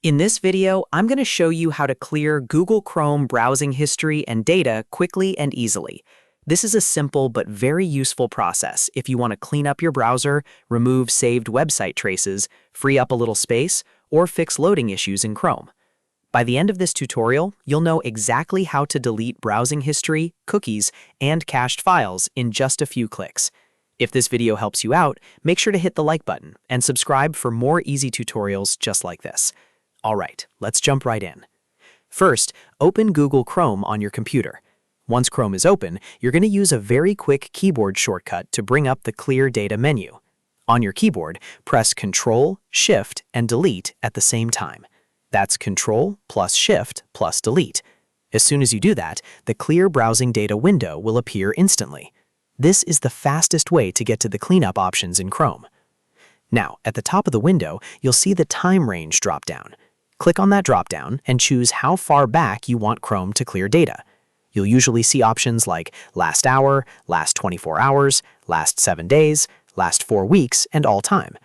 In this video, I'm going to show you how to clear Google Chrome browsing history and data quickly and easily. This is a simple but very useful process if you want to clean up your browser, remove saved website traces, free up a little space, or fix loading issues in Chrome. By the end of this tutorial, you'll know exactly how to delete browsing history, cookies, and cached files in just a few clicks. If this video helps you out, make sure to hit the like button and subscribe for more easy tutorials just like this. All right, let's jump right in. First, open Google Chrome on your computer. Once Chrome is open, you're going to use a very quick keyboard shortcut to bring up the Clear Data menu. On your keyboard, press Ctrl, Shift, and Delete at the same time. That's Ctrl plus Shift plus Delete. As soon as you do that, the Clear Browsing Data window will appear instantly. This is the fastest way to get to the cleanup options in Chrome. Now, at the top of the window, you'll see the Time Range dropdown. Click on that dropdown and choose how far back you want Chrome to clear data. You'll usually see options like last hour, last 24 hours, last 7 days, last 4 weeks, and all time.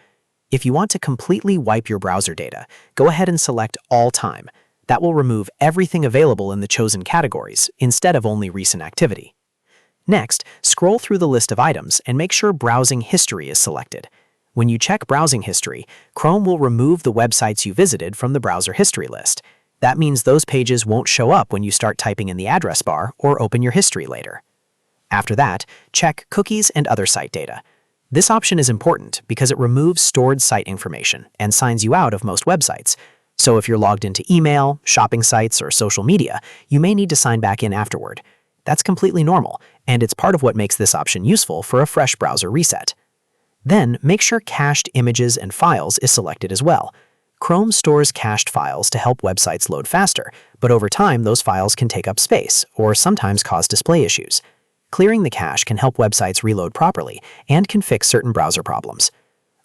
If you want to completely wipe your browser data, go ahead and select All Time. That will remove everything available in the chosen categories instead of only recent activity. Next, scroll through the list of items and make sure Browsing History is selected. When you check browsing history, Chrome will remove the websites you visited from the browser history list. That means those pages won't show up when you start typing in the address bar or open your history later. After that, check Cookies and Other Site Data. This option is important because it removes stored site information and signs you out of most websites. So if you're logged into email, shopping sites, or social media, you may need to sign back in afterward. That's completely normal, and it's part of what makes this option useful for a fresh browser reset. Then, make sure Cached Images and Files is selected as well. Chrome stores cached files to help websites load faster, but over time those files can take up space or sometimes cause display issues. Clearing the cache can help websites reload properly and can fix certain browser problems.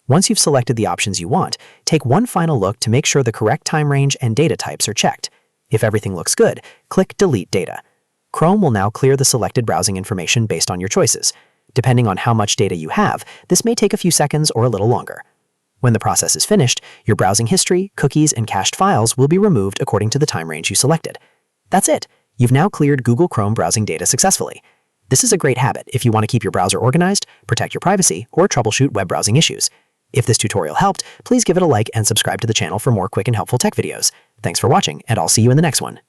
Once you've selected the options you want, take one final look to make sure the correct time range and data types are checked. If everything looks good, click Delete Data. Chrome will now clear the selected browsing information based on your choices. Depending on how much data you have, this may take a few seconds or a little longer. When the process is finished, your browsing history, cookies, and cached files will be removed according to the time range you selected. That's it. You've now cleared Google Chrome browsing data successfully. This is a great habit if you want to keep your browser organized, protect your privacy, or troubleshoot web browsing issues. If this tutorial helped, please give it a like and subscribe to the channel for more quick and helpful tech videos. Thanks for watching, and I'll see you in the next one.